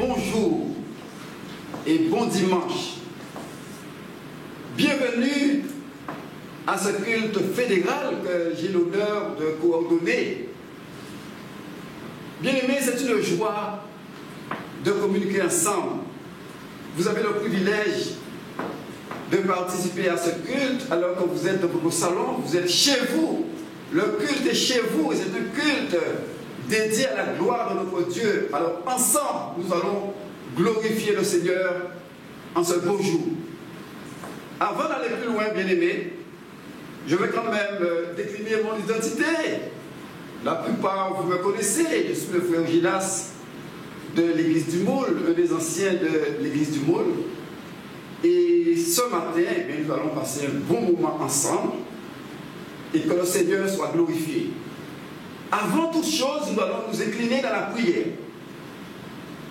bonjour et bon dimanche. Bienvenue à ce culte fédéral que j'ai l'honneur de coordonner. Bien-aimés, c'est une joie de communiquer ensemble. Vous avez le privilège de participer à ce culte alors que vous êtes dans vos salons, vous êtes chez vous. Le culte est chez vous et c'est un culte dédié à la gloire de notre Dieu. Alors ensemble, nous allons glorifier le Seigneur en ce beau jour. Avant d'aller plus loin, bien-aimés, je vais quand même décliner mon identité. La plupart, vous me connaissez, je suis le frère Gilas de l'église du Moule, un des anciens de l'église du Moule. Et ce matin, eh bien, nous allons passer un bon moment ensemble et que le Seigneur soit glorifié. Avant toute chose, nous allons nous incliner dans la prière.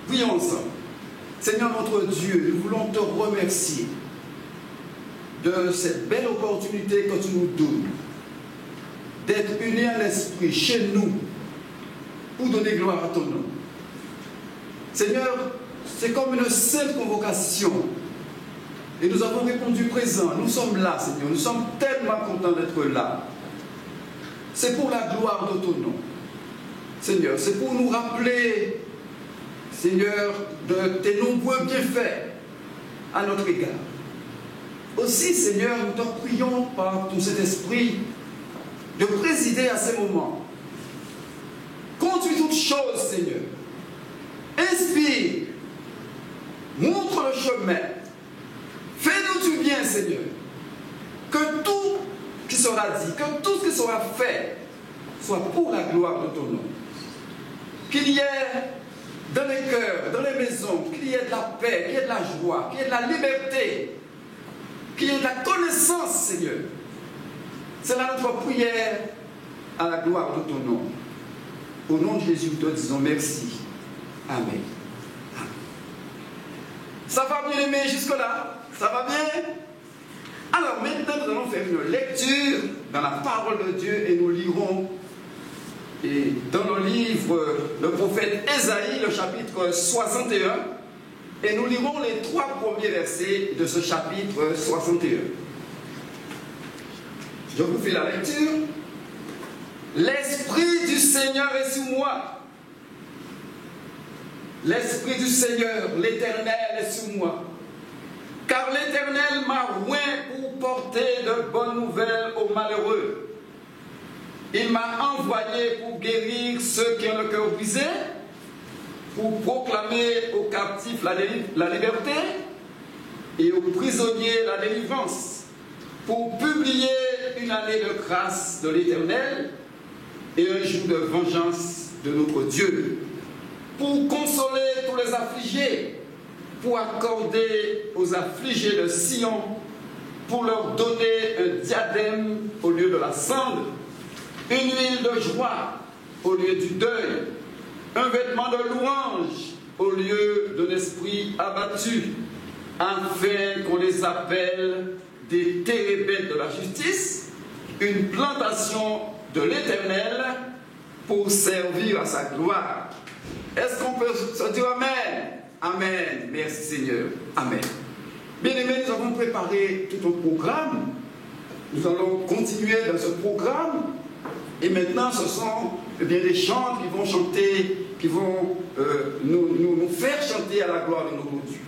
Prions ensemble. Seigneur notre Dieu, nous voulons te remercier de cette belle opportunité que tu nous donnes d'être unis en esprit chez nous pour donner gloire à ton nom. Seigneur, c'est comme une sainte convocation. Et nous avons répondu présent. Nous sommes là, Seigneur. Nous sommes tellement contents d'être là. C'est pour la gloire de ton nom. Seigneur, c'est pour nous rappeler, Seigneur, de tes nombreux bienfaits à notre égard. Aussi, Seigneur, nous te prions par ton Saint-Esprit de présider à ces moments. Conduis toutes choses, Seigneur. Inspire. Montre le chemin. Fais-nous du bien, Seigneur. Que tout qui sera dit, que tout ce qui sera fait soit pour la gloire de ton nom. Qu'il y ait dans les cœurs, dans les maisons, qu'il y ait de la paix, qu'il y ait de la joie, qu'il y ait de la liberté, qu'il y ait de la connaissance, Seigneur. C'est là notre prière à la gloire de ton nom. Au nom de Jésus, nous te disons merci. Amen. Ça va bien aimé jusque-là? Ça va bien? Alors maintenant, nous allons faire une lecture dans la parole de Dieu et nous lirons dans le livre, le prophète Ésaïe, le chapitre 61, et nous lirons les 3 premiers versets de ce chapitre 61. Je vous fais la lecture. L'Esprit du Seigneur est sur moi. L'Esprit du Seigneur, l'Éternel, est sur moi. Car l'Éternel m'a oint pour porter de bonnes nouvelles aux malheureux. Il m'a envoyé pour guérir ceux qui ont le cœur brisé, pour proclamer aux captifs la liberté et aux prisonniers la délivrance, pour publier une année de grâce de l'Éternel et un jour de vengeance de notre Dieu, pour consoler tous les affligés, pour accorder aux affligés de Sion, pour leur donner un diadème au lieu de la cendre, une huile de joie au lieu du deuil, un vêtement de louange au lieu d'un esprit abattu, afin qu'on les appelle des térébintes de la justice, une plantation de l'Éternel pour servir à sa gloire. Est-ce qu'on peut se dire Amen? Amen. Merci Seigneur. Amen. Bien-aimés, nous avons préparé tout un programme. Nous allons continuer dans ce programme. Et maintenant, ce sont des chants qui vont chanter, qui vont nous faire chanter à la gloire de notre Dieu.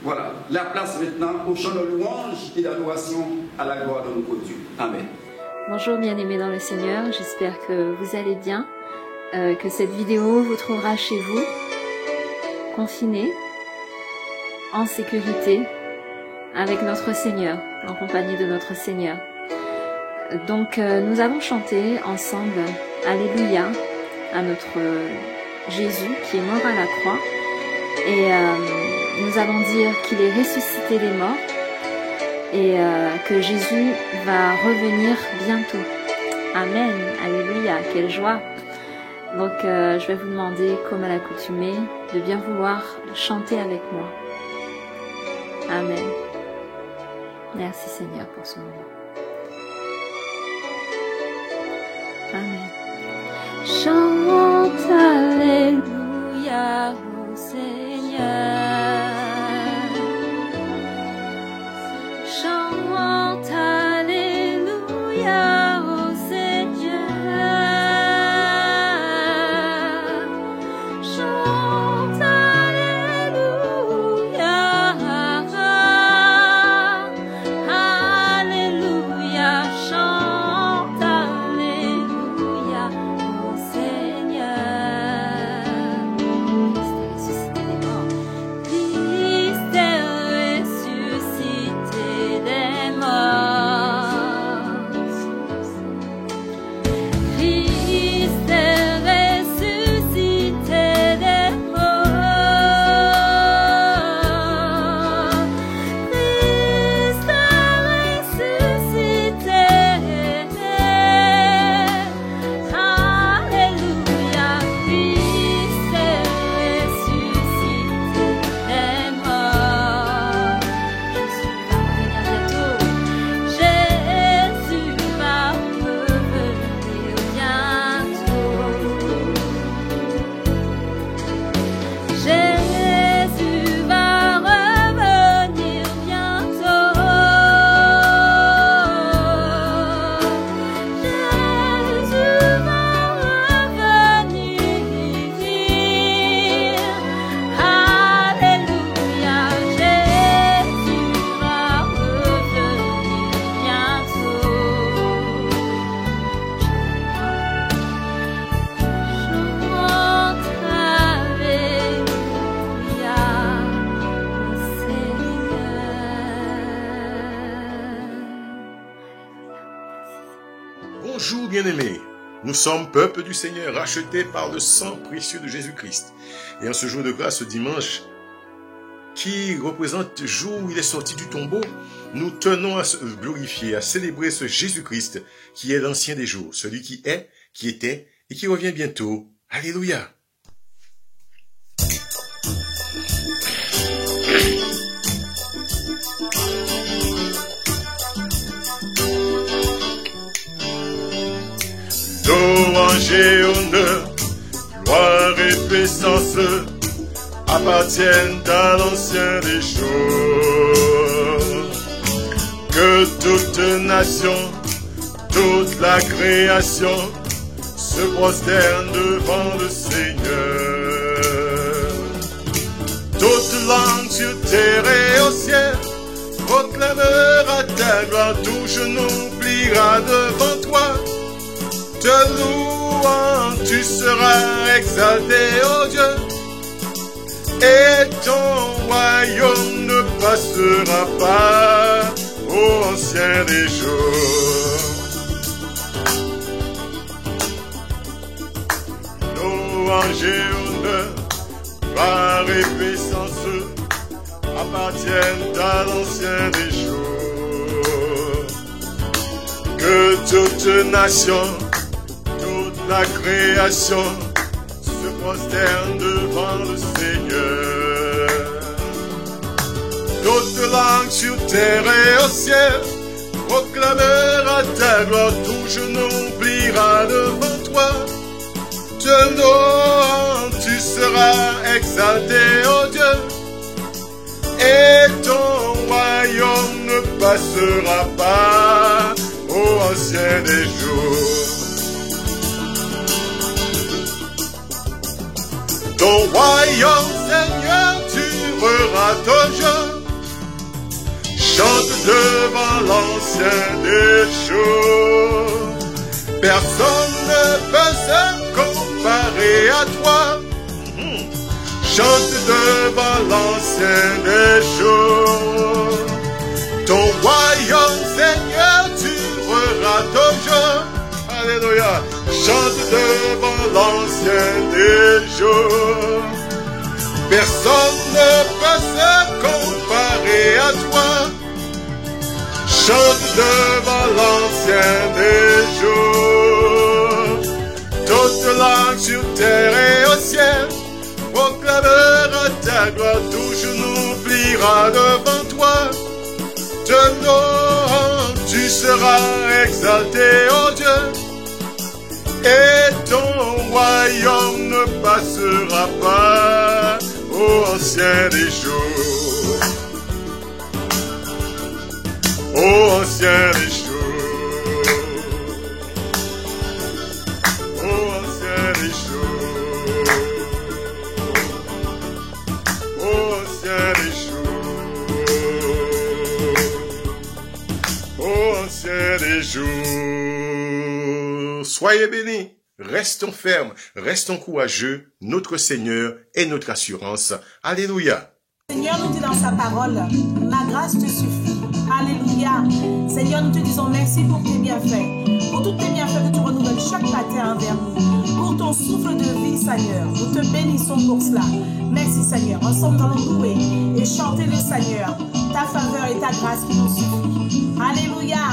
Voilà. La place maintenant au chant de louange et d'adoration à la gloire de notre Dieu. Amen. Bonjour bien-aimés dans le Seigneur. J'espère que vous allez bien. Que cette vidéo vous trouvera chez vous, confiné, en sécurité, avec notre Seigneur, en compagnie de notre Seigneur. Donc nous allons chanter ensemble Alléluia à notre Jésus qui est mort à la croix et nous allons dire qu'il est ressuscité des morts et que Jésus va revenir bientôt. Amen, Alléluia, quelle joie! Donc je vais vous demander, comme à l'accoutumée, de bien vouloir chanter avec moi. Amen. Merci Seigneur pour ce moment. Amen. Chante Alléluia au Seigneur. Bonjour bien-aimés, nous sommes peuple du Seigneur, rachetés par le sang précieux de Jésus-Christ. Et en ce jour de grâce, ce dimanche, qui représente le jour où il est sorti du tombeau, nous tenons à se glorifier, à célébrer ce Jésus-Christ qui est l'ancien des jours, celui qui est, qui était et qui revient bientôt. Alléluia! Louange et honneur, gloire et puissance appartiennent à l'ancien des jours. Que toute nation, toute la création se prosterne devant le Seigneur. Toute langue sur terre et au ciel proclamera ta gloire, tout genou pliera devant toi. Te louant, tu seras exalté, ô Dieu, et ton royaume ne passera pas, ô ancien des jours. Louange et honneur, gloire et puissance appartiennent à l'ancien des jours. Que toute nation, la création se prosterne devant le Seigneur. Toute langue sur terre et au ciel proclamera ta gloire, tout genou pliera devant toi. Te louant, tu seras exalté, ô Dieu, et ton royaume ne passera pas, ô ancien des jours. Ton royaume, Seigneur, durera toujours. Chante devant l'ancien des jours. Personne ne peut se comparer à toi. Chante devant l'ancien des jours. Ton royaume, Seigneur, durera toujours. Alléluia. Chante devant l'ancien des jours. Personne ne peut se comparer à toi. Chante devant l'ancien des jours. Toute langue sur terre et au ciel proclamera ta gloire, tout genou pliera devant toi. Te louant, tu seras exalté, ô Dieu, et ton royaume ne passera pas, ô ancien des jours. Ô ancien des jours. Ô ancien des jours. Ô ancien des jours. Ô ancien des jours. Soyez bénis. Restons fermes, restons courageux, notre Seigneur est notre assurance. Alléluia. Seigneur, nous dit dans sa parole, ma grâce te suffit. Alléluia. Seigneur, nous te disons merci pour tes bienfaits, pour tous tes bienfaits que tu renouvelles chaque matin envers nous, pour ton souffle de vie, Seigneur. Nous te bénissons pour cela. Merci, Seigneur. Ensemble, nous allons louer et chanter le Seigneur, ta faveur et ta grâce qui nous suffit. Alléluia.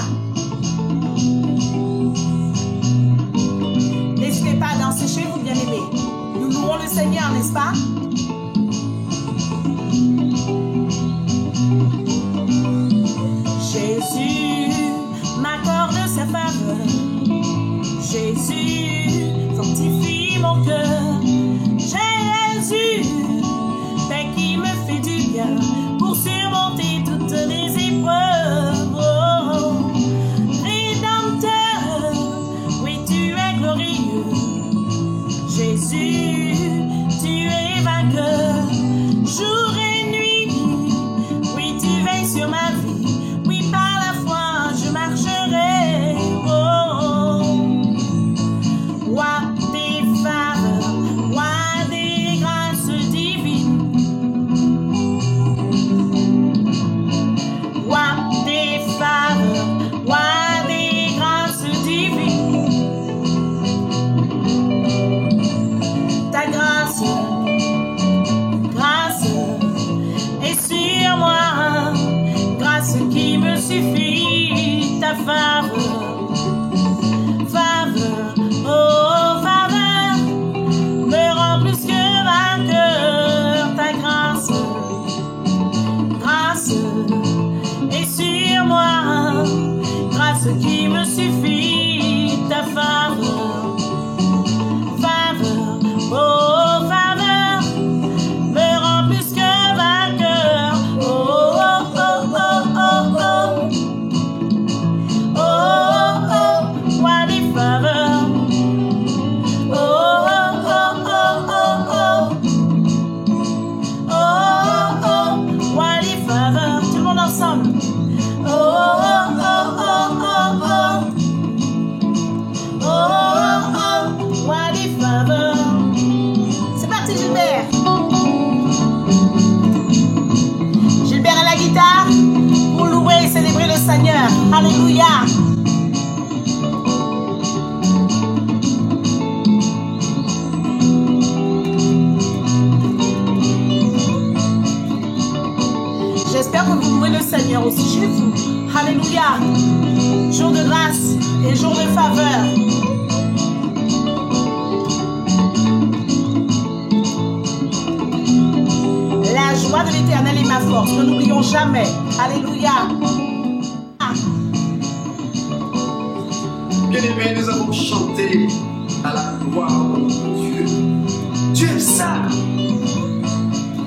N'hésitez pas à danser chez vous, bien-aimés. Nous louons le Seigneur, n'est-ce pas? Jésus m'accorde sa faveur. Jésus fortifie mon cœur. Jésus, paix qui me fait du bien pour surmonter toutes les épreuves. Oh, Rédempteur, oui, tu es glorieux. Jésus, tu es vainqueur. Jour et nuit, oui, tu veilles sur ma vie. Oui, par la foi, je marcherai. Oh, roi des faveurs, roi des grâces divines. Alléluia. J'espère que vous louez le Seigneur aussi chez vous. Alléluia. Jour de grâce et jour de faveur. La joie de l'Éternel est ma force. Ne l'oublions jamais. Alléluia. Bien-aimés, nous avons chanté à la gloire de Dieu. Dieu aime ça.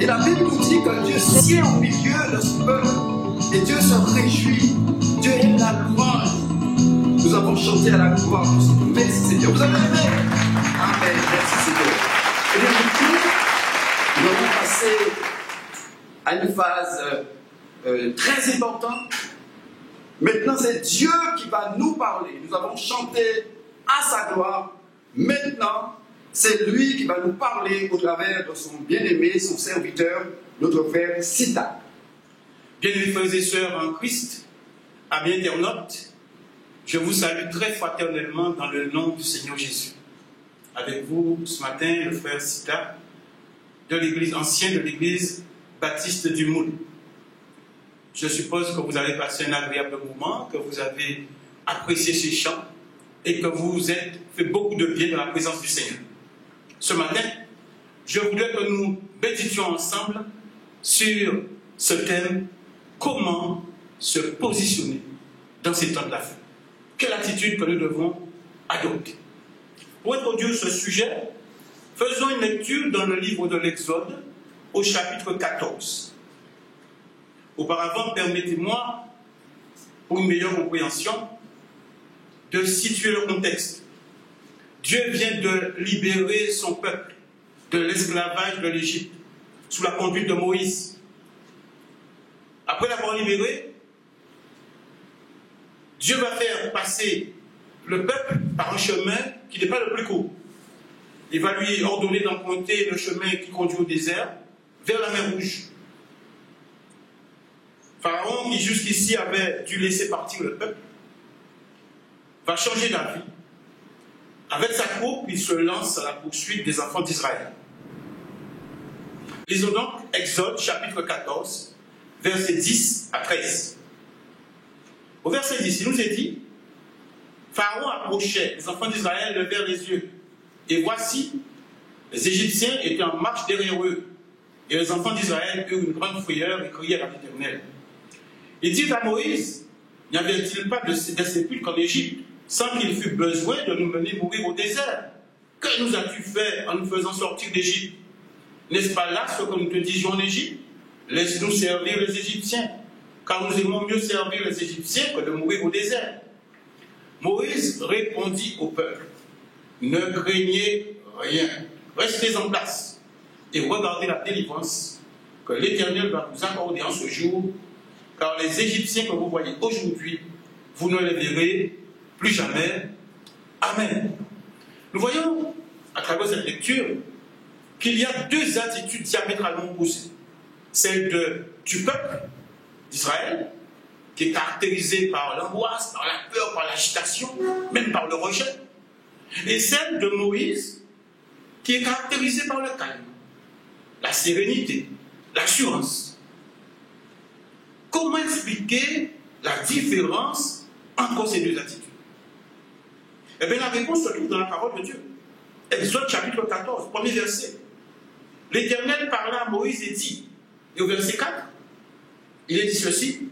Et la Bible nous dit que Dieu sied au milieu de ce peuple. Et Dieu se réjouit. Dieu aime la louange. Nous avons chanté à la gloire de Dieu. Merci Seigneur. Vous avez aimé? Amen. Merci Seigneur. Et bien maintenant, nous allons passer à une phase très importante. Maintenant, c'est Dieu qui va nous parler. Nous avons chanté à sa gloire. Maintenant, c'est lui qui va nous parler au travers de son bien-aimé, son serviteur, notre frère Sita. Bien-aimés frères et sœurs en Christ, amis internautes, je vous salue très fraternellement dans le nom du Seigneur Jésus. Avec vous, ce matin, le frère Sita, de l'église ancienne de l'église baptiste du Moule. Je suppose que vous avez passé un agréable moment, que vous avez apprécié ces chants et que vous vous êtes fait beaucoup de bien dans la présence du Seigneur. Ce matin, je voudrais que nous méditions ensemble sur ce thème, comment se positionner dans ces temps de la fin. Quelle attitude que nous devons adopter. Pour introduire ce sujet, faisons une lecture dans le livre de l'Exode au chapitre 14. Auparavant, permettez-moi, pour une meilleure compréhension, de situer le contexte. Dieu vient de libérer son peuple de l'esclavage de l'Égypte sous la conduite de Moïse. Après l'avoir libéré, Dieu va faire passer le peuple par un chemin qui n'est pas le plus court. Il va lui ordonner d'emprunter le chemin qui conduit au désert vers la mer Rouge. Pharaon, qui jusqu'ici avait dû laisser partir le peuple, va changer d'avis. Avec sa troupe, il se lance à la poursuite des enfants d'Israël. Lisons donc Exode chapitre 14, versets 10 à 13. Au verset 10, il nous est dit, Pharaon approchait, les enfants d'Israël levèrent les yeux, et voici, les Égyptiens étaient en marche derrière eux, et les enfants d'Israël eurent une grande frayeur et crièrent à l'Éternel. Il dit à Moïse, n'y avait-il pas de sépulcre en Égypte, sans qu'il fût besoin de nous mener mourir au désert? Que nous as-tu fait en nous faisant sortir d'Égypte? N'est-ce pas là ce que nous te disions en Égypte? Laisse-nous servir les Égyptiens, car nous aimons mieux servir les Égyptiens que de mourir au désert. Moïse répondit au peuple, ne craignez rien, restez en place et regardez la délivrance que l'Éternel va vous accorder en ce jour, car les Égyptiens que vous voyez aujourd'hui, vous ne les verrez plus jamais. Amen. Nous voyons, à travers cette lecture, qu'il y a deux attitudes diamétralement opposées. Celle du peuple d'Israël, qui est caractérisée par l'angoisse, par la peur, par l'agitation, même par le rejet. Et celle de Moïse, qui est caractérisée par le calme, la sérénité, l'assurance. Comment expliquer la différence entre ces deux attitudes? Eh bien, la réponse se trouve dans la parole de Dieu. Exode chapitre 14, premier verset. L'Éternel parla à Moïse et dit, et au verset 4, il est dit ceci,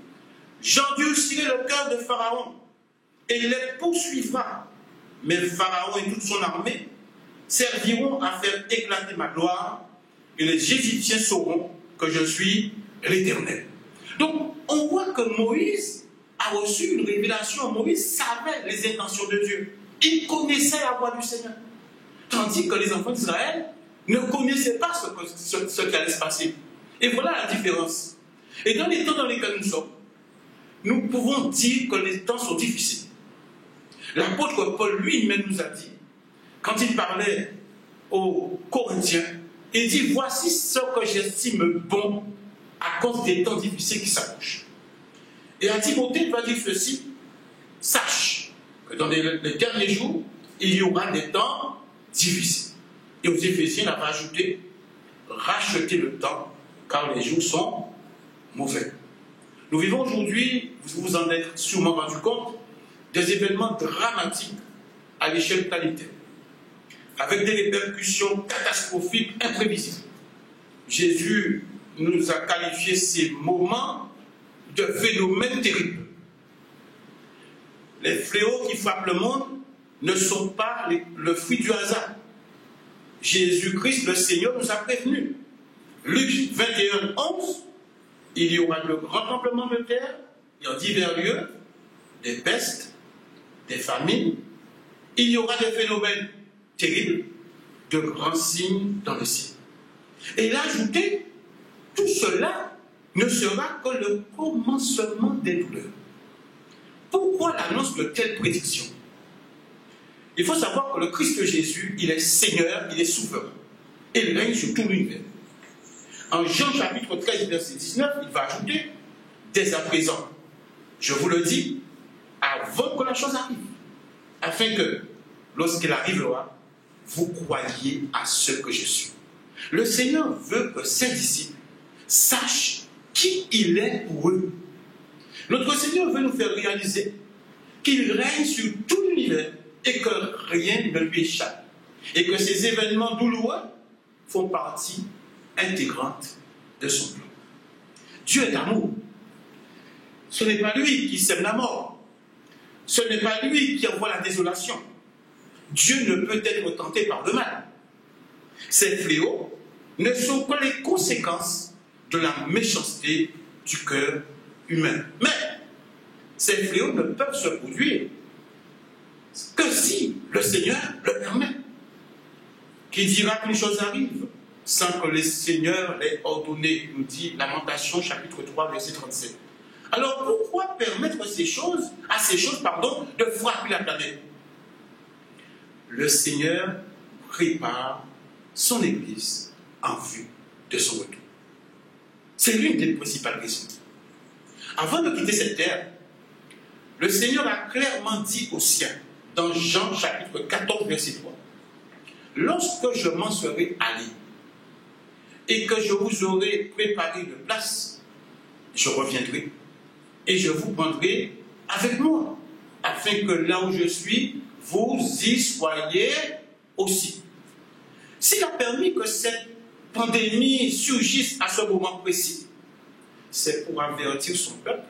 j'endurcirai le cœur de Pharaon, et il les poursuivra, mais Pharaon et toute son armée serviront à faire éclater ma gloire, et les Égyptiens sauront que je suis l'Éternel. Donc, on voit que Moïse a reçu une révélation. Moïse savait les intentions de Dieu. Il connaissait la voix du Seigneur. Tandis que les enfants d'Israël ne connaissaient pas ce qui allait se passer. Et voilà la différence. Et dans les temps dans lesquels nous sommes, nous pouvons dire que les temps sont difficiles. L'apôtre Paul lui-même nous a dit, quand il parlait aux Corinthiens, il dit, voici ce que j'estime bon à cause des temps difficiles qui s'approchent. Et à Timothée, il va dire ceci, sache que dans les derniers jours, il y aura des temps difficiles. Et aux Éphésiens, il a rajouté, rachetez le temps, car les jours sont mauvais. Nous vivons aujourd'hui, vous vous en êtes sûrement rendu compte, des événements dramatiques à l'échelle planétaire, avec des répercussions catastrophiques imprévisibles. Jésus nous a qualifié ces moments de phénomènes terribles. Les fléaux qui frappent le monde ne sont pas le fruit du hasard. Jésus-Christ, le Seigneur, nous a prévenus. Luc 21, 11, il y aura de grands tremblements de terre, et en divers lieux, des pestes, des famines, il y aura des phénomènes terribles, de grands signes dans le ciel. Et il a ajouté, tout cela ne sera que le commencement des douleurs. Pourquoi l'annonce de telles prédictions? Il faut savoir que le Christ Jésus, il est Seigneur, il est souverain. Et il règne sur tout l'univers. En Jean chapitre 13, verset 19, il va ajouter, dès à présent, je vous le dis, avant que la chose arrive, afin que, lorsqu'elle arrivera, vous croyiez à ce que je suis. Le Seigneur veut que ses disciples sachent qui il est pour eux. Notre Seigneur veut nous faire réaliser qu'il règne sur tout l'univers et que rien ne lui échappe. Et que ces événements douloureux font partie intégrante de son plan. Dieu est amour. Ce n'est pas lui qui sème la mort. Ce n'est pas lui qui envoie la désolation. Dieu ne peut être tenté par le mal. Ces fléaux ne sont que les conséquences de la méchanceté du cœur humain. Mais ces fléaux ne peuvent se produire que si le Seigneur le permet. Qui dira qu'une chose arrive sans que le Seigneur l'ait ordonné, nous dit Lamentation chapitre 3 verset 37. Alors pourquoi permettre à ces choses de frapper la planète? Le Seigneur prépare son Église en vue de son retour. C'est l'une des principales raisons. Avant de quitter cette terre, le Seigneur a clairement dit aux siens, dans Jean chapitre 14 verset 3, « Lorsque je m'en serai allé et que je vous aurai préparé de place, je reviendrai et je vous prendrai avec moi, afin que là où je suis, vous y soyez aussi. » S'il a permis que cette pandémie surgisse à ce moment précis, c'est pour avertir son peuple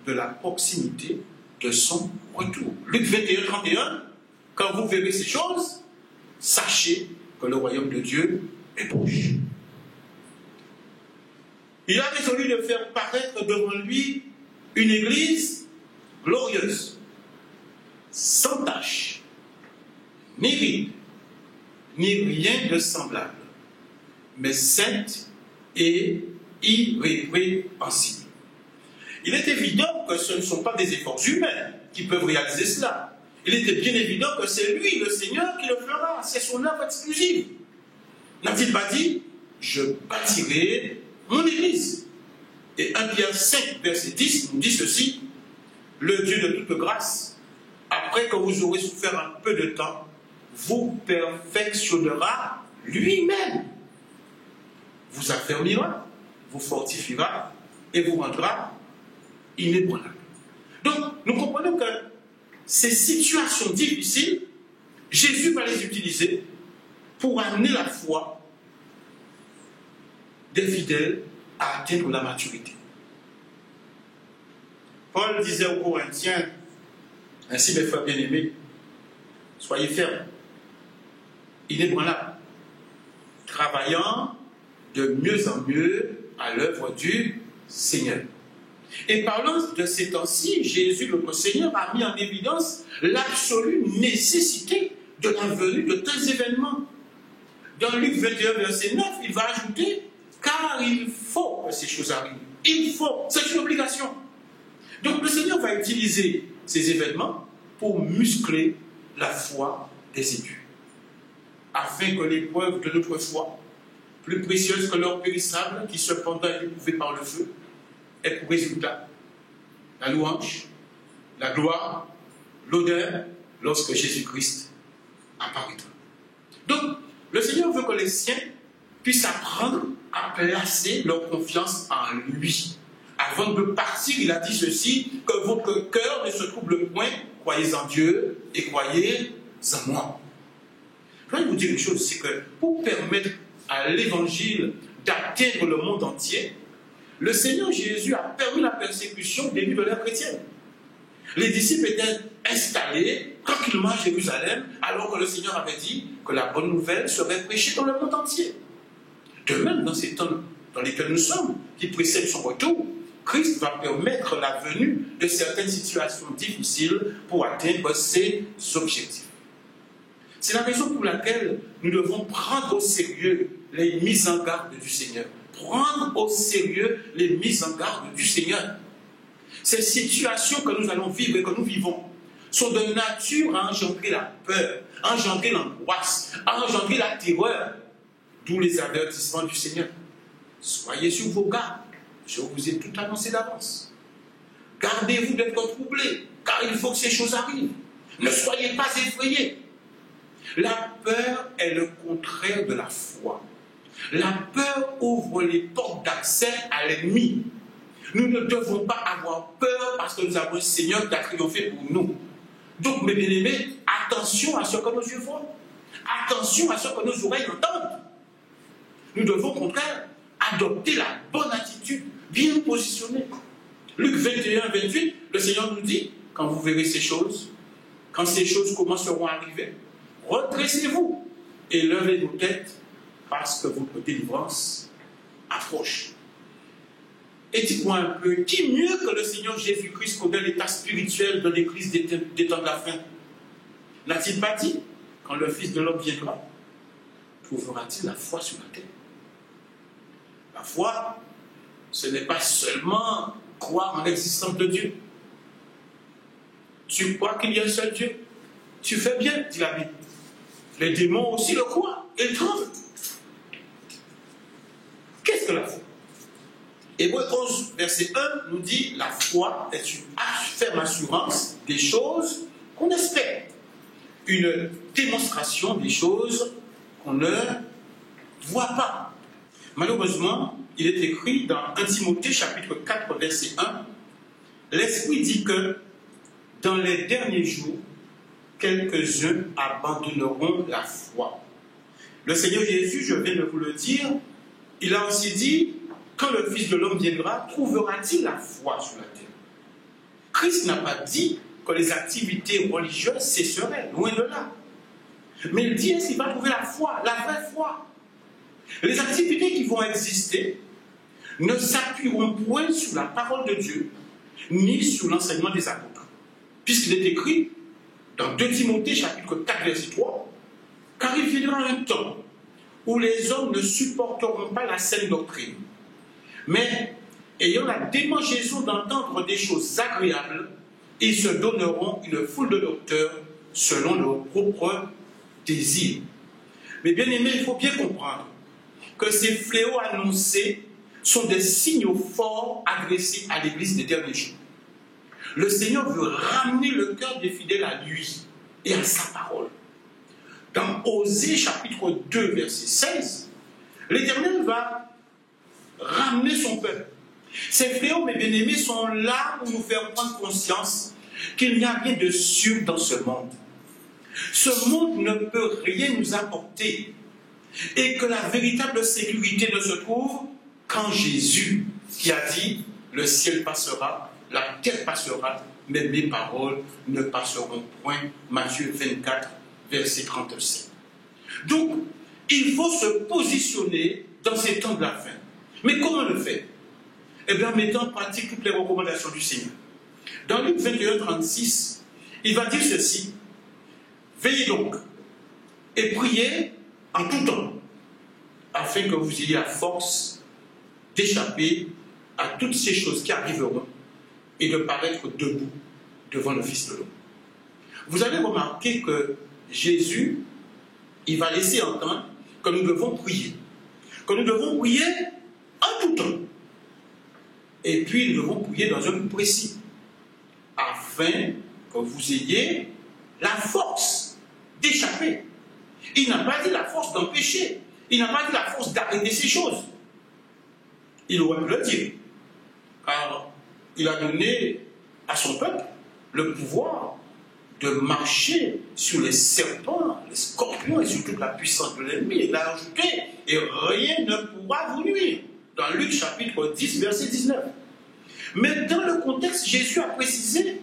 de la proximité de son retour. Luc 21, 31, quand vous verrez ces choses, sachez que le royaume de Dieu est proche. Il a résolu de faire paraître devant lui une église glorieuse, sans tache, ni ride, ni rien de semblable, mais sainte et irrépréhensible. Il est évident que ce ne sont pas des efforts humains qui peuvent réaliser cela. Il était bien évident que c'est lui, le Seigneur, qui le fera. C'est son œuvre exclusive. N'a-t-il pas dit « Je bâtirai mon église » Et 1 Pierre 5, verset 10 nous dit ceci, « Le Dieu de toute grâce, après que vous aurez souffert un peu de temps, vous perfectionnera lui-même, vous affermira, vous fortifiera et vous rendra inébranlable. » Donc, nous comprenons que ces situations difficiles, Jésus va les utiliser pour amener la foi des fidèles à atteindre la maturité. Paul disait aux Corinthiens, « Ainsi, mes frères bien-aimés, soyez fermes, inébranlables, travaillant de mieux en mieux à l'œuvre du Seigneur. » Et parlant de ces temps-ci, Jésus, notre Seigneur, a mis en évidence l'absolue nécessité de la venue de tels événements. Dans Luc 21, verset 9, il va ajouter « Car il faut que ces choses arrivent. Il faut, c'est une obligation. » Donc le Seigneur va utiliser ces événements pour muscler la foi des élus, afin que l'épreuve de notre foi, plus précieuse que l'or périssable, qui cependant est éprouvée par le feu, ait pour résultat la louange, la gloire l'odeur lorsque Jésus-Christ apparaîtra. Donc, le Seigneur veut que les siens puissent apprendre à placer leur confiance en lui. Avant de partir, il a dit ceci, que votre cœur ne se trouble point, croyez en Dieu et croyez en moi. Je vais vous dire une chose, c'est que pour permettre à l'évangile d'atteindre le monde entier, le Seigneur Jésus a permis la persécution au début de l'ère chrétienne. Les disciples étaient installés tranquillement à Jérusalem, alors que le Seigneur avait dit que la bonne nouvelle serait prêchée dans le monde entier. De même, dans ces temps dans lesquels nous sommes, qui précèdent son retour, Christ va permettre la venue de certaines situations difficiles pour atteindre ses objectifs. C'est la raison pour laquelle nous devons prendre au sérieux les mises en garde du Seigneur. Prendre au sérieux les mises en garde du Seigneur. Ces situations que nous allons vivre et que nous vivons sont de nature à engendrer la peur, à engendrer l'angoisse, à engendrer la terreur. D'où les avertissements du Seigneur. Soyez sur vos gardes. Je vous ai tout annoncé d'avance. Gardez-vous d'être troublés, car il faut que ces choses arrivent. Ne soyez pas effrayés. La peur est le contraire de la foi. La peur ouvre les portes d'accès à l'ennemi. Nous ne devons pas avoir peur parce que nous avons un Seigneur qui a triomphé pour nous. Donc, mes bien-aimés, attention à ce que nos yeux voient. Attention à ce que nos oreilles entendent. Nous devons, au contraire, adopter la bonne attitude, bien positionnée. Luc 21, 28, le Seigneur nous dit, quand vous verrez ces choses, quand ces choses commenceront à arriver, redressez-vous et levez vos têtes parce que votre délivrance approche. Et dites-moi un peu, qui mieux que le Seigneur Jésus-Christ connaît l'état spirituel de l'Église des temps de la fin? N'a-t-il pas dit, quand le Fils de l'homme viendra, trouvera-t-il la foi sur la terre? La foi, ce n'est pas seulement croire en l'existence de Dieu. Tu crois qu'il y a un seul Dieu? Tu fais bien, dit la Bible. Les démons aussi le croient et ils tremblent. Qu'est-ce que la foi? Hébreux 11, verset 1 nous dit la foi est une ferme assurance des choses qu'on espère. Une démonstration des choses qu'on ne voit pas. Malheureusement, il est écrit dans 1 Timothée chapitre 4, verset 1, l'Esprit dit que dans les derniers jours, quelques-uns abandonneront la foi. Le Seigneur Jésus, je viens de vous le dire, il a aussi dit, quand le Fils de l'homme viendra, trouvera-t-il la foi sur la terre? Christ n'a pas dit que les activités religieuses cesseraient, loin de là. Mais il dit qu'il va trouver la foi, la vraie foi. Les activités qui vont exister ne s'appuieront point sur la parole de Dieu, ni sur l'enseignement des apôtres. Puisqu'il est écrit dans 2 Timothée chapitre 4, verset 3, « Car il viendra un temps où les hommes ne supporteront pas la saine doctrine, mais ayant la démangeaison d'entendre des choses agréables, ils se donneront une foule de docteurs selon leurs propres désirs. » Mais bien aimé, il faut bien comprendre que ces fléaux annoncés sont des signaux forts adressés à l'Église des derniers jours. Le Seigneur veut ramener le cœur des fidèles à lui et à sa parole. Dans Osée chapitre 2, verset 16, l'Éternel va ramener son peuple. Ces fléaux, mes bien-aimés, sont là pour nous faire prendre conscience qu'il n'y a rien de sûr dans ce monde. Ce monde ne peut rien nous apporter et que la véritable sécurité ne se trouve qu'en Jésus, qui a dit « Le ciel passera, la terre passera, mais mes paroles ne passeront point. » Matthieu 24, verset 37. Donc, il faut se positionner dans ces temps de la fin. Mais comment le faire? Eh bien, en mettant en pratique toutes les recommandations du Seigneur. Dans Luc 21, 36, il va dire ceci: « Veillez donc et priez en tout temps, afin que vous ayez la force d'échapper à toutes ces choses qui arriveront et de paraître debout devant le Fils de l'homme. » Vous allez remarquer que Jésus, il va laisser entendre que nous devons prier. Que nous devons prier en tout temps. Et puis nous devons prier dans un but précis, afin que vous ayez la force d'échapper. Il n'a pas dit la force d'empêcher. Il n'a pas dit la force d'arrêter ces choses. Il aurait pu le dire. Car il a donné à son peuple le pouvoir de marcher sur les serpents, les scorpions et sur toute la puissance de l'ennemi. Il a ajouté, et rien ne pourra vous nuire. Dans Luc chapitre 10, verset 19. Mais dans le contexte, Jésus a précisé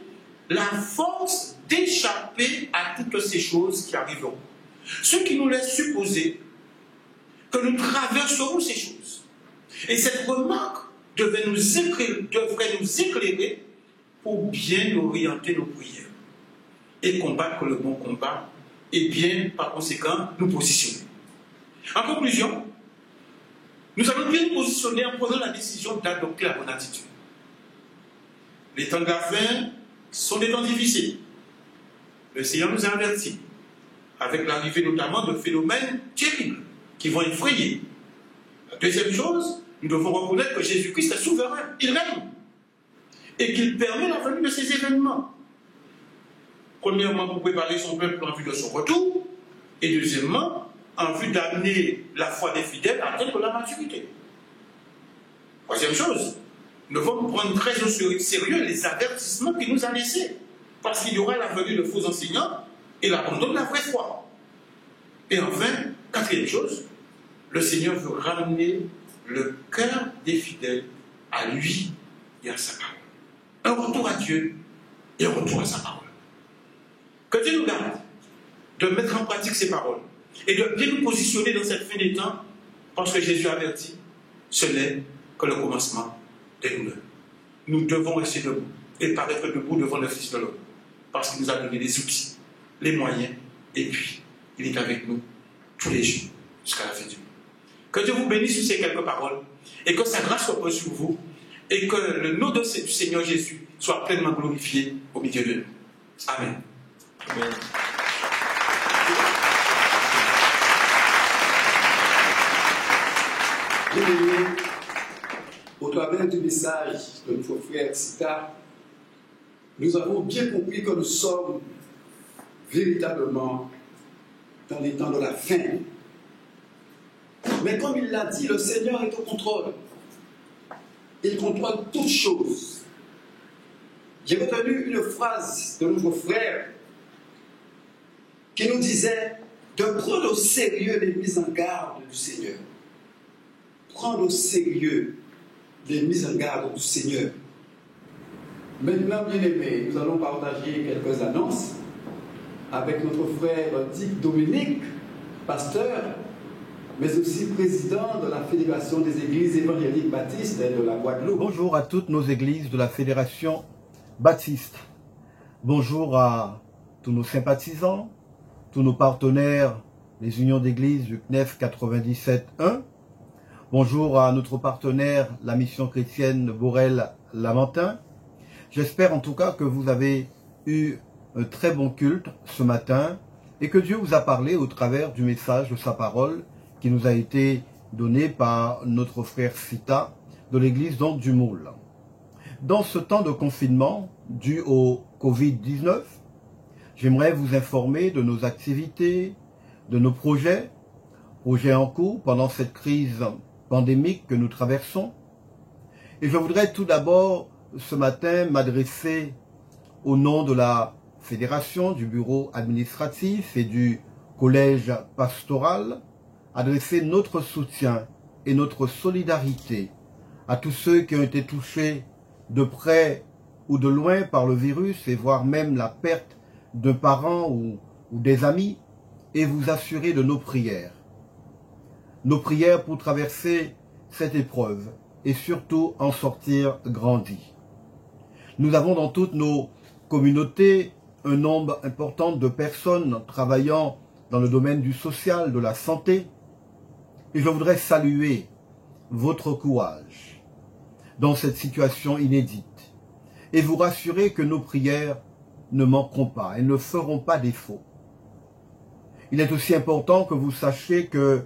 la force d'échapper à toutes ces choses qui arriveront. Ce qui nous laisse supposer que nous traverserons ces choses. Et cette remarque devrait nous éclairer pour bien orienter nos prières et combattre le bon combat et bien, par conséquent, nous positionner. En conclusion, nous allons bien nous positionner en prenant la décision d'adopter la bonne attitude. Les temps de la fin sont des temps difficiles. Le Seigneur nous a avertis, avec l'arrivée notamment de phénomènes terribles qui vont effrayer. La deuxième chose, nous devons reconnaître que Jésus-Christ est souverain, il règne, et qu'il permet la venue de ces événements. Premièrement, pour préparer son peuple en vue de son retour, et deuxièmement, en vue d'amener la foi des fidèles à atteindre la maturité. Troisième chose, nous devons prendre très au sérieux les avertissements qu'il nous a laissés, parce qu'il y aura la venue de faux enseignants et l'abandon de la vraie foi. Et enfin, quatrième chose, le Seigneur veut ramener le cœur des fidèles à lui et à sa parole. Un retour à Dieu et un retour à sa parole. Que Dieu nous garde de mettre en pratique ses paroles et de bien nous positionner dans cette fin des temps, parce que Jésus avertit, ce n'est que le commencement des douleurs. Nous devons rester debout et paraître debout devant le Fils de l'homme, parce qu'il nous a donné les outils, les moyens, et puis il est avec nous tous les jours jusqu'à la fin du monde. Que Dieu vous bénisse sur ces quelques paroles et que sa grâce repose sur vous et que le nom du Seigneur Jésus soit pleinement glorifié au milieu de nous. Amen. Amen. Bien-aimés, au travers du message de notre frère Sita, nous avons bien compris que nous sommes véritablement dans les temps de la fin. Mais comme il l'a dit, le Seigneur est au contrôle. Il contrôle toutes choses. J'ai retenu une phrase de notre frère qui nous disait de prendre au sérieux les mises en garde du Seigneur. Prendre au sérieux les mises en garde du Seigneur. Maintenant, bien-aimés, nous allons partager quelques annonces avec notre frère Dick Dominique, pasteur, mais aussi président de la Fédération des Églises évangéliques baptistes de la Guadeloupe. Bonjour à toutes nos églises de la Fédération baptiste. Bonjour à tous nos sympathisants, tous nos partenaires, les unions d'églises du CNEF 97.1. Bonjour à notre partenaire, la mission chrétienne Borel-Lamentin. J'espère en tout cas que vous avez eu un très bon culte ce matin et que Dieu vous a parlé au travers du message de sa parole qui nous a été donné par notre frère Sita de l'église du Moule. Dans ce temps de confinement dû au Covid-19, j'aimerais vous informer de nos activités, de nos projets en cours pendant cette crise pandémique que nous traversons. Et je voudrais tout d'abord ce matin m'adresser au nom de la Fédération, du bureau administratif et du collège pastoral, adresser notre soutien et notre solidarité à tous ceux qui ont été touchés de près ou de loin par le virus et voire même la perte d'un parent ou des amis, et vous assurer de nos prières. Nos prières pour traverser cette épreuve et surtout en sortir grandis. Nous avons dans toutes nos communautés un nombre important de personnes travaillant dans le domaine du social, de la santé, et je voudrais saluer votre courage dans cette situation inédite et vous rassurer que nos prières ne manqueront pas, elles ne feront pas défaut. Il est aussi important que vous sachiez que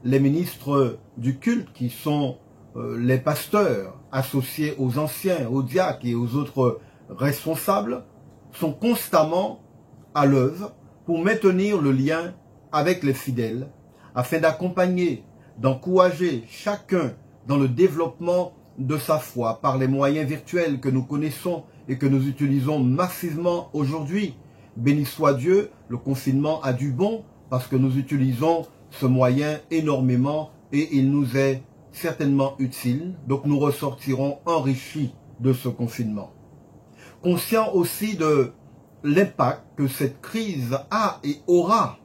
les ministres du culte, qui sont les pasteurs associés aux anciens, aux diacres et aux autres responsables, sont constamment à l'œuvre pour maintenir le lien avec les fidèles, afin d'accompagner, d'encourager chacun dans le développement de sa foi par les moyens virtuels que nous connaissons et que nous utilisons massivement aujourd'hui. Béni soit Dieu, le confinement a du bon parce que nous utilisons ce moyen énormément et il nous est certainement utile. Donc nous ressortirons enrichis de ce confinement. Conscient aussi de l'impact que cette crise a et aura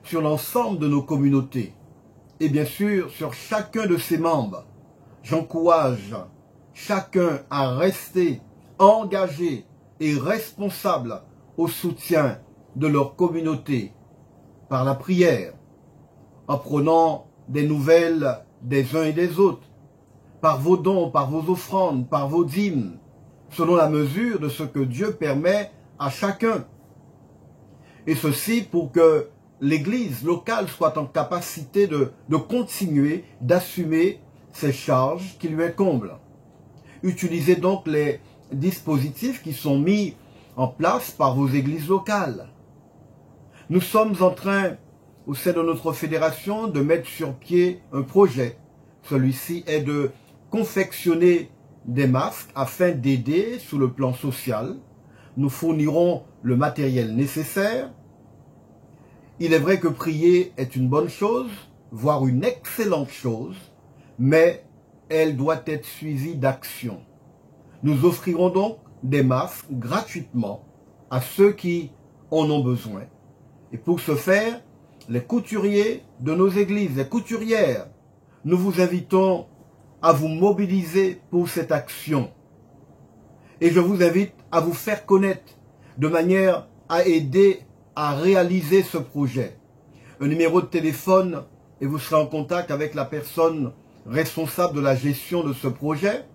sur l'ensemble de nos communautés et bien sûr sur chacun de ses membres. J'encourage chacun à rester engagé et responsable au soutien de leur communauté par la prière, en prenant des nouvelles des uns et des autres, par vos dons, par vos offrandes, par vos dîmes, selon la mesure de ce que Dieu permet à chacun. Et ceci pour que l'Église locale soit en capacité de continuer d'assumer ces charges qui lui incombent. Utilisez donc les dispositifs qui sont mis en place par vos églises locales. Nous sommes en train, au sein de notre fédération, de mettre sur pied un projet. Celui-ci est de confectionner des masques afin d'aider sur le plan social. Nous fournirons le matériel nécessaire. Il est vrai que prier est une bonne chose, voire une excellente chose, mais elle doit être suivie d'action. Nous offrirons donc des masques gratuitement à ceux qui en ont besoin. Et pour ce faire, les couturiers de nos églises, les couturières, nous vous invitons à vous mobiliser pour cette action. Et je vous invite à vous faire connaître de manière à aider à réaliser ce projet. Un numéro de téléphone et vous serez en contact avec la personne responsable de la gestion de ce projet,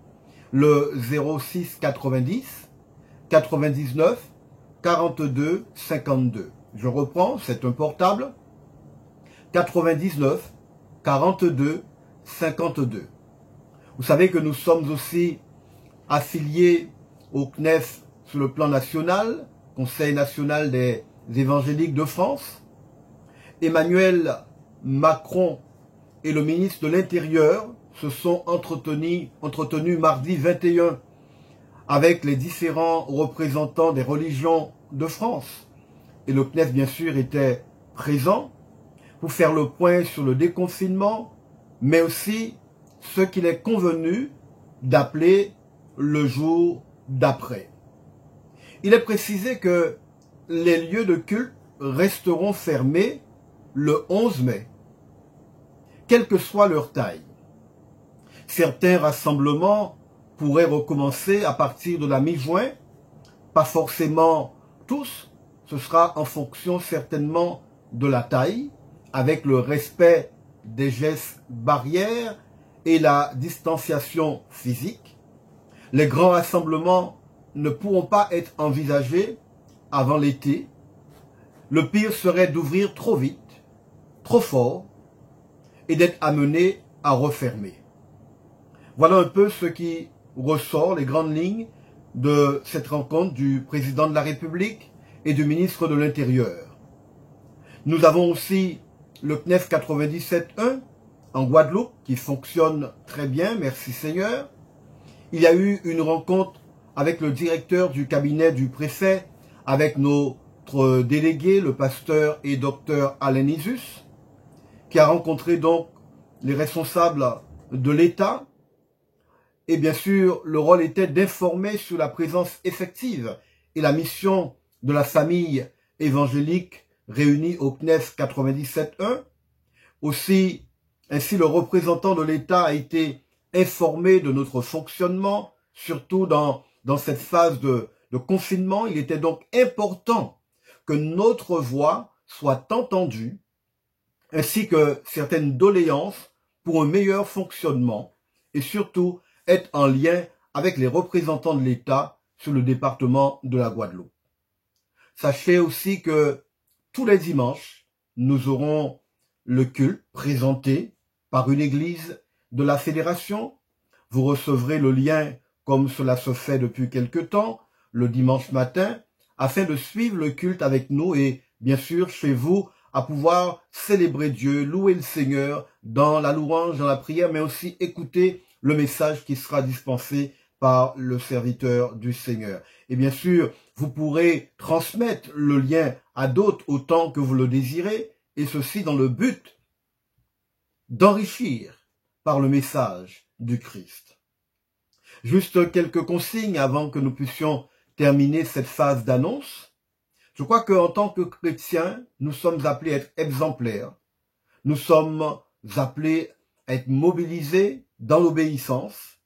le 06 90 99 42 52. Je reprends, c'est un portable, 99 42 52. Vous savez que nous sommes aussi affiliés au CNEF sur le plan national, Conseil national des évangéliques de France. Emmanuel Macron et le ministre de l'Intérieur se sont entretenus mardi 21 avec les différents représentants des religions de France. Et le CNEF, bien sûr, était présent pour faire le point sur le déconfinement, mais aussi ce qu'il est convenu d'appeler le jour d'après. Il est précisé que les lieux de culte resteront fermés le 11 mai, quelle que soit leur taille. Certains rassemblements pourraient recommencer à partir de la mi-juin, pas forcément tous, ce sera en fonction certainement de la taille, avec le respect des gestes barrières et la distanciation physique. Les grands rassemblements ne pourront pas être envisagés avant l'été. Le pire serait d'ouvrir trop vite, trop fort, et d'être amené à refermer. Voilà un peu ce qui ressort, les grandes lignes de cette rencontre du président de la République et du ministre de l'Intérieur. Nous avons aussi le CNEF 97.1 en Guadeloupe qui fonctionne très bien, merci Seigneur. Il y a eu une rencontre avec le directeur du cabinet du préfet, avec notre délégué, le pasteur et docteur Alain Isus, qui a rencontré donc les responsables de l'État. Et bien sûr, le rôle était d'informer sur la présence effective et la mission de la famille évangélique réunie au CNEF 97.1. Aussi, ainsi le représentant de l'État a été informé de notre fonctionnement, surtout dans cette phase de confinement. Il était donc important que notre voix soit entendue, ainsi que certaines doléances pour un meilleur fonctionnement, et surtout être en lien avec les représentants de l'État sur le département de la Guadeloupe. Sachez aussi que tous les dimanches, nous aurons le culte présenté par une église de la fédération. Vous recevrez le lien, comme cela se fait depuis quelque temps, le dimanche matin, afin de suivre le culte avec nous et bien sûr chez vous à pouvoir célébrer Dieu, louer le Seigneur dans la louange, dans la prière, mais aussi écouter le message qui sera dispensé par le serviteur du Seigneur. Et bien sûr, vous pourrez transmettre le lien à d'autres autant que vous le désirez, et ceci dans le but d'enrichir par le message du Christ. Juste quelques consignes avant que nous puissions terminer cette phase d'annonce. Je crois qu'en tant que chrétiens, nous sommes appelés à être exemplaires. Nous sommes appelés à être mobilisés dans l'obéissance.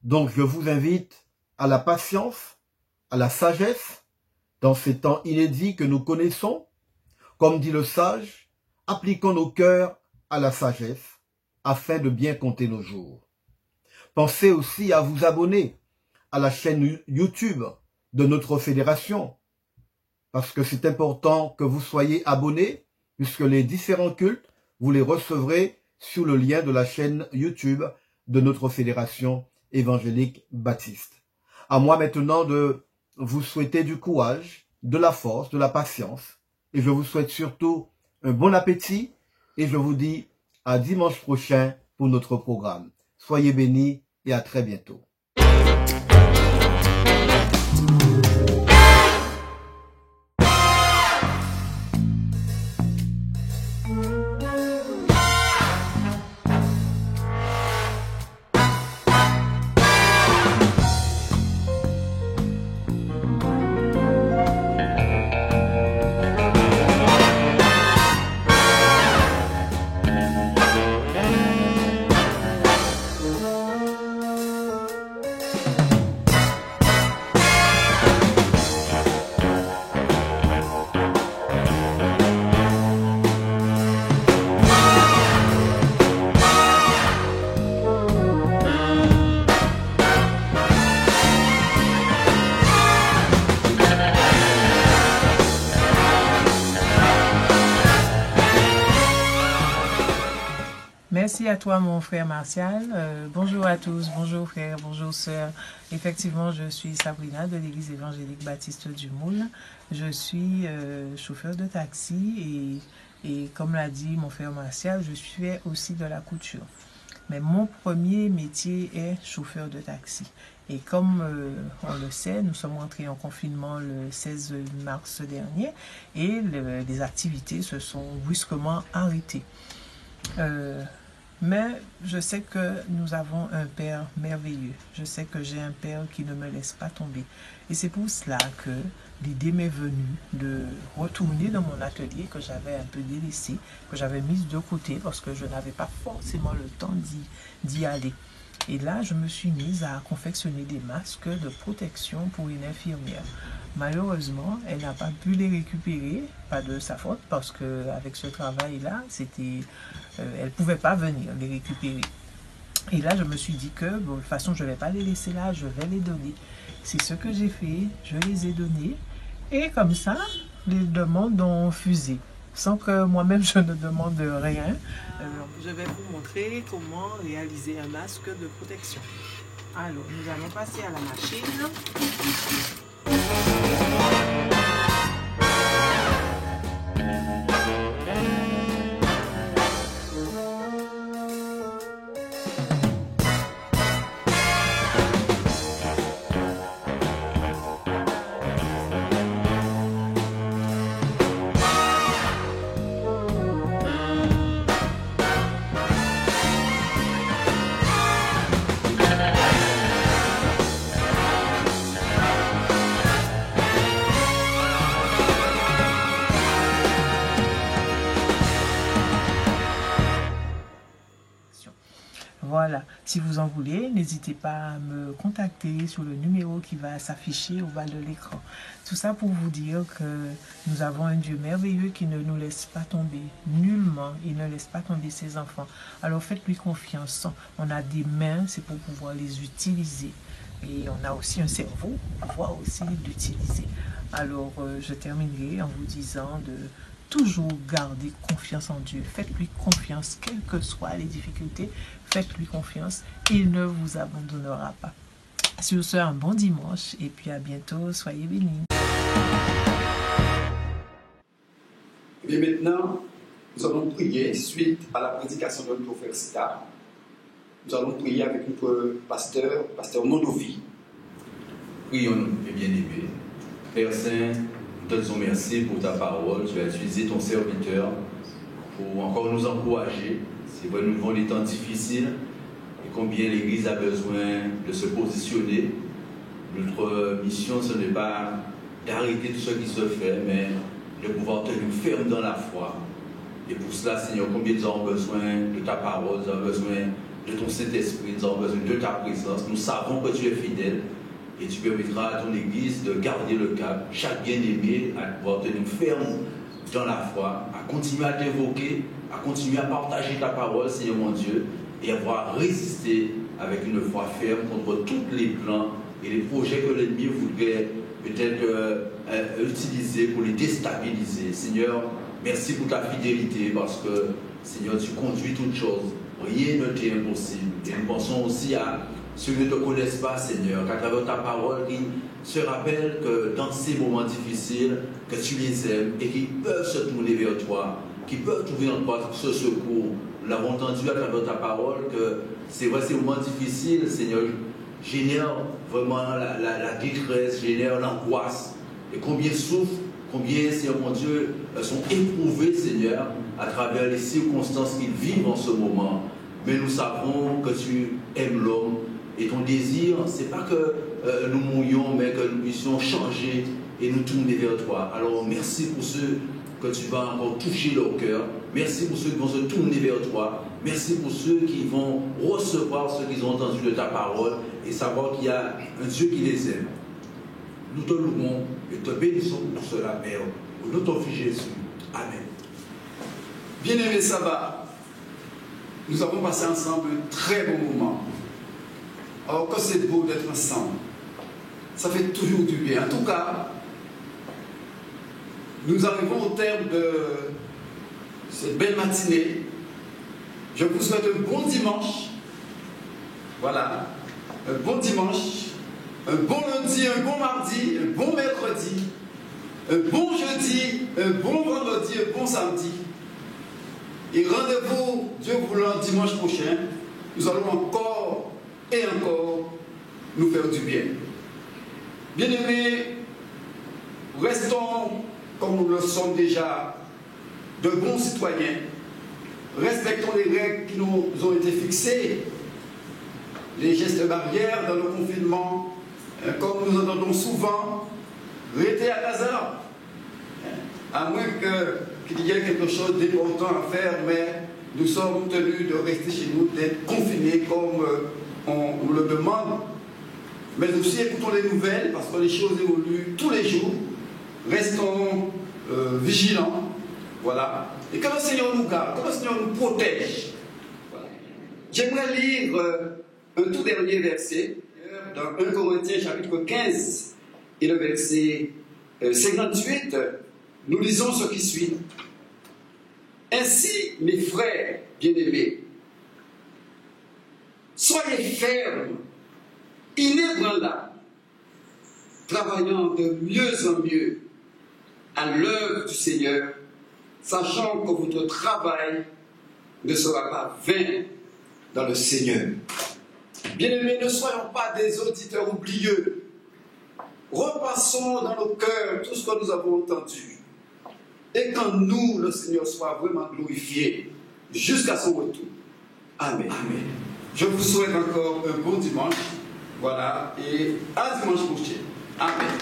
Donc je vous invite à la patience, à la sagesse, dans ces temps inédits que nous connaissons. Comme dit le sage, appliquons nos cœurs à la sagesse, afin de bien compter nos jours. Pensez aussi à vous abonner à la chaîne YouTube de notre fédération, parce que c'est important que vous soyez abonnés, puisque les différents cultes, vous les recevrez sur le lien de la chaîne YouTube de notre fédération évangélique baptiste. À moi maintenant de vous souhaiter du courage, de la force, de la patience, et je vous souhaite surtout un bon appétit, et je vous dis à dimanche prochain pour notre programme. Soyez bénis et à très bientôt. Merci à toi, mon frère Martial. Bonjour à tous, bonjour frères, bonjour sœurs. Effectivement, je suis Sabrina de l'église évangélique baptiste du Moule. Je suis chauffeur de taxi et comme l'a dit mon frère Martial, je fais aussi de la couture. Mais mon premier métier est chauffeur de taxi. Et comme on le sait, nous sommes entrés en confinement le 16 mars dernier et les activités se sont brusquement arrêtées. Mais je sais que nous avons un Père merveilleux. Je sais que j'ai un Père qui ne me laisse pas tomber. Et c'est pour cela que l'idée m'est venue de retourner dans mon atelier que j'avais un peu délaissé, que j'avais mis de côté parce que je n'avais pas forcément le temps d'y aller. Et là, je me suis mise à confectionner des masques de protection pour une infirmière. Malheureusement, elle n'a pas pu les récupérer, pas de sa faute, parce qu'avec ce travail-là, elle ne pouvait pas venir les récupérer. Et là, je me suis dit que, bon, de toute façon, je ne vais pas les laisser là, je vais les donner. C'est ce que j'ai fait, je les ai donnés. Et comme ça, les demandes ont fusé. Sans que moi-même, je ne demande rien. Je vais vous montrer comment réaliser un masque de protection. Alors, nous allons passer à la machine. Voilà, si vous en voulez, n'hésitez pas à me contacter sur le numéro qui va s'afficher au bas de l'écran. Tout ça pour vous dire que nous avons un Dieu merveilleux qui ne nous laisse pas tomber, nullement, il ne laisse pas tomber ses enfants. Alors faites-lui confiance, on a des mains, c'est pour pouvoir les utiliser. Et on a aussi un cerveau pour pouvoir aussi l'utiliser. Alors je terminerai en vous disant de toujours garder confiance en Dieu. Faites-lui confiance, quelles que soient les difficultés. Faites-lui confiance, il ne vous abandonnera pas. Sur ce, un bon dimanche et puis à bientôt, soyez bénis. Et maintenant, nous allons prier suite à la prédication de notre frère Sita. Nous allons prier avec notre pasteur Mondovi. Prions-nous, bien-aimés. Père Saint, nous te disons merci pour ta parole. Tu as utilisé ton serviteur pour encore nous encourager. C'est vrai, nous vivons des temps difficiles et combien l'Église a besoin de se positionner. Notre mission, ce n'est pas d'arrêter tout ce qui se fait, mais de pouvoir tenir ferme dans la foi. Et pour cela, Seigneur, combien nous avons besoin de ta parole, nous avons besoin de ton Saint-Esprit, nous avons besoin de ta présence. Nous savons que tu es fidèle et tu permettras à ton Église de garder le cap, chaque bien-aimé à pouvoir tenir ferme dans la foi, à continuer à t'évoquer, à continuer à partager ta parole, Seigneur mon Dieu, et à pouvoir résister avec une foi ferme contre tous les plans et les projets que l'ennemi voudrait peut-être utiliser pour les déstabiliser. Seigneur, merci pour ta fidélité parce que, Seigneur, tu conduis toutes choses. Rien ne t'est impossible. Et nous pensons aussi à ceux qui ne te connaissent pas, Seigneur, qu'à travers ta parole, ils se rappellent que dans ces moments difficiles, que tu les aimes et qu'ils peuvent se tourner vers toi, qu'ils peuvent trouver en toi ce secours. Nous l'avons entendu à travers ta parole que c'est vrai, ces moments difficiles, Seigneur, génèrent vraiment la détresse, génèrent l'angoisse. Et combien souffrent, combien, Seigneur mon Dieu, sont éprouvés, Seigneur, à travers les circonstances qu'ils vivent en ce moment. Mais nous savons que tu aimes l'homme. Et ton désir, ce n'est pas que nous mourions, mais que nous puissions changer et nous tourner vers toi. Alors merci pour ceux que tu vas encore toucher leur cœur. Merci pour ceux qui vont se tourner vers toi. Merci pour ceux qui vont recevoir ce qu'ils ont entendu de ta parole et savoir qu'il y a un Dieu qui les aime. Nous te louons et te bénissons pour cela, Père. Au nom de ton Fils Jésus. Amen. Bien-aimés Sabbat, nous avons passé ensemble un très bon moment. Alors que c'est beau d'être ensemble. Ça fait toujours du bien. En tout cas, nous arrivons au terme de cette belle matinée. Je vous souhaite un bon dimanche. Voilà. Un bon dimanche. Un bon lundi, un bon mardi, un bon mercredi, un bon jeudi, un bon vendredi, un bon samedi. Et rendez-vous, Dieu voulant, dimanche prochain. Nous allons encore et encore nous faire du bien. Bien-aimés, restons comme nous le sommes déjà, de bons citoyens. Respectons les règles qui nous ont été fixées, les gestes barrières dans le confinement, comme nous entendons souvent, restez à casa, à moins qu'il y ait quelque chose d'important à faire, mais nous sommes tenus de rester chez nous, d'être confinés comme on le demande. Mais aussi écoutons les nouvelles, parce que les choses évoluent tous les jours. Restons vigilants, voilà. Et que le Seigneur nous garde, que le Seigneur nous protège. Voilà. J'aimerais lire un tout dernier verset, dans 1 Corinthiens chapitre 15, et le verset 58, nous lisons ce qui suit. Ainsi, mes frères bien-aimés, soyez fermes, inébranlables, travaillant de mieux en mieux à l'œuvre du Seigneur, sachant que votre travail ne sera pas vain dans le Seigneur. Bien-aimés, ne soyons pas des auditeurs oublieux. Repassons dans nos cœurs tout ce que nous avons entendu. Et qu'en nous, le Seigneur soit vraiment glorifié jusqu'à son retour. Amen. Amen. Je vous souhaite encore un bon dimanche. Voilà. Et à dimanche prochain. Amen.